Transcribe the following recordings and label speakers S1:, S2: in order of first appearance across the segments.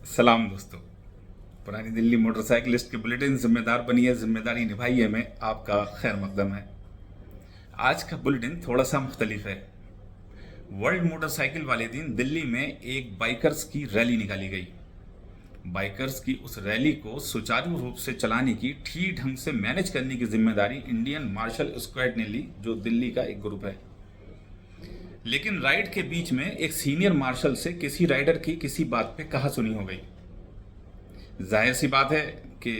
S1: सलाम दोस्तों। पुरानी दिल्ली मोटरसाइकिलिस्ट के बुलेटिन जिम्मेदार बनिए जिम्मेदारी निभाइए में आपका खैर मकदम है। आज का बुलेटिन थोड़ा सा मुख्तलिफ है। वर्ल्ड मोटरसाइकिल वाले दिन दिल्ली में एक बाइकर्स की रैली निकाली गई। बाइकर्स की उस रैली को सुचारू रूप से चलाने की, ठीक ढंग से मैनेज करने की जिम्मेदारी इंडियन मार्शल स्क्वाड ने ली, जो दिल्ली का एक ग्रुप है। लेकिन राइड के बीच में एक सीनियर मार्शल से किसी राइडर की किसी बात पे कहा सुनी हो गई। जाहिर सी बात है कि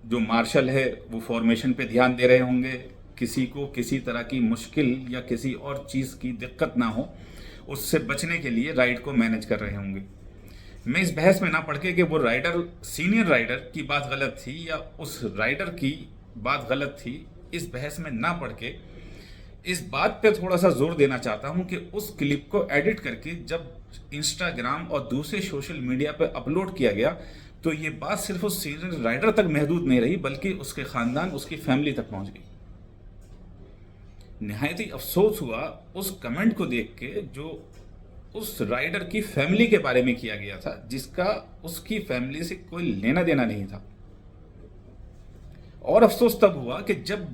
S1: जो मार्शल है वो फॉर्मेशन पे ध्यान दे रहे होंगे, किसी को किसी तरह की मुश्किल या किसी और चीज़ की दिक्कत ना हो उससे बचने के लिए राइड को मैनेज कर रहे होंगे। मैं इस बहस में ना पड़ के कि वो राइडर, सीनियर राइडर की बात गलत थी या उस राइडर की बात गलत थी, इस बहस में ना पड़ के इस बात पे थोड़ा सा जोर देना चाहता हूं कि उस क्लिप को एडिट करके जब इंस्टाग्राम और दूसरे सोशल मीडिया पे अपलोड किया गया तो ये बात सिर्फ उस सीनियर राइडर तक महदूद नहीं रही, बल्कि उसके खानदान, उसकी फैमिली तक पहुंच गई। निहायत ही अफसोस हुआ उस कमेंट को देख के जो उस राइडर की फैमिली के बारे में किया गया था, जिसका उसकी फैमिली से कोई लेना देना नहीं था। और अफसोस तब हुआ कि जब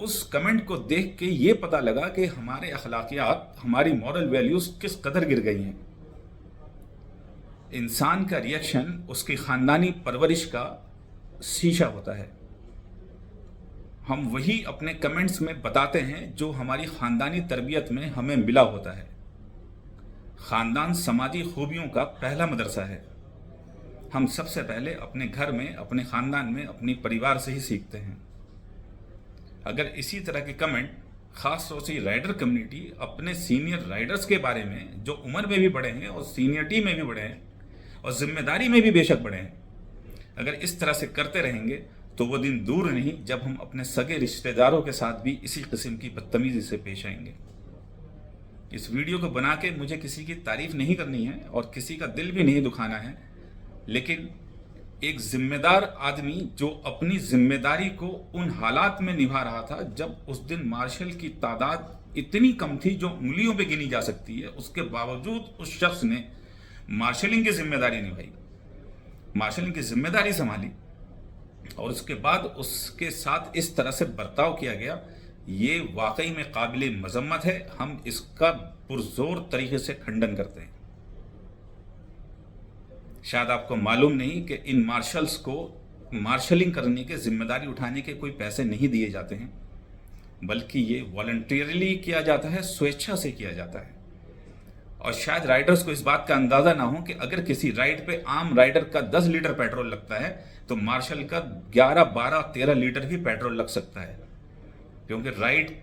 S1: उस कमेंट को देख के ये पता लगा कि हमारे अखलाकियात, हमारी मॉरल वैल्यूज किस कदर गिर गई हैं। इंसान का रिएक्शन उसकी खानदानी परवरिश का शीशा होता है। हम वही अपने कमेंट्स में बताते हैं जो हमारी खानदानी तरबियत में हमें मिला होता है। खानदान समाजी खूबियों का पहला मदरसा है। हम सबसे पहले अपने घर में, अपने खानदान में, अपनी परिवार से ही सीखते हैं। अगर इसी तरह के कमेंट खास तौर से राइडर कम्युनिटी अपने सीनियर राइडर्स के बारे में, जो उम्र में भी बड़े हैं और सीनियरिटी में भी बड़े हैं और जिम्मेदारी में भी बेशक बड़े हैं, अगर इस तरह से करते रहेंगे तो वो दिन दूर नहीं जब हम अपने सगे रिश्तेदारों के साथ भी इसी किस्म की बदतमीजी से पेश आएंगे। इस वीडियो को बना के मुझे किसी की तारीफ नहीं करनी है और किसी का दिल भी नहीं दुखाना है, लेकिन एक जिम्मेदार आदमी जो अपनी जिम्मेदारी को उन हालात में निभा रहा था जब उस दिन मार्शल की तादाद इतनी कम थी जो उंगलियों पे गिनी जा सकती है, उसके बावजूद उस शख्स ने मार्शलिंग की जिम्मेदारी निभाई, मार्शलिंग की जिम्मेदारी संभाली और उसके बाद उसके साथ इस तरह से बर्ताव किया गया, ये वाकई में काबिल मजम्मत है। हम इसका पुरजोर तरीके से खंडन करते हैं। शायद आपको मालूम नहीं कि इन मार्शल्स को मार्शलिंग करने के, जिम्मेदारी उठाने के कोई पैसे नहीं दिए जाते हैं, बल्कि ये वॉलंटियरली किया जाता है, स्वेच्छा से किया जाता है। और शायद राइडर्स को इस बात का अंदाजा ना हो कि अगर किसी राइड पे आम राइडर का 10 लीटर पेट्रोल लगता है तो मार्शल का 11, 12, 13 लीटर भी पेट्रोल लग सकता है, क्योंकि राइड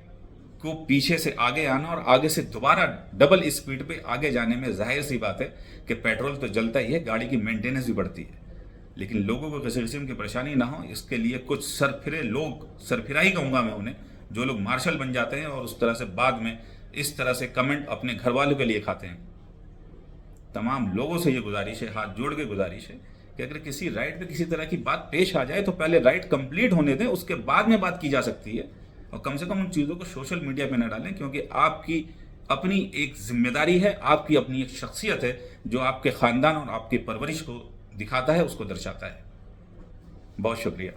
S1: को पीछे से आगे आना और आगे से दोबारा डबल स्पीड पे आगे जाने में जाहिर सी बात है कि पेट्रोल तो जलता ही है, गाड़ी की मेंटेनेंस भी बढ़ती है। लेकिन लोगों को किसी किस्म की परेशानी ना हो, इसके लिए कुछ सरफिरे लोग, सरफिराई कहूँगा मैं उन्हें, जो लोग मार्शल बन जाते हैं और उस तरह से बाद में इस तरह से कमेंट अपने घर वालों के लिए खाते हैं। तमाम लोगों से ये गुजारिश है, हाथ जोड़ के गुजारिश है कि अगर किसी राइड पे किसी तरह की बात पेश आ जाए तो पहले राइड कंप्लीट होने दें, उसके बाद में बात की जा सकती है। और कम से कम उन चीज़ों को सोशल मीडिया पे न डालें, क्योंकि आपकी अपनी एक जिम्मेदारी है, आपकी अपनी एक शख्सियत है जो आपके ख़ानदान और आपकी परवरिश को दिखाता है, उसको दर्शाता है। बहुत शुक्रिया।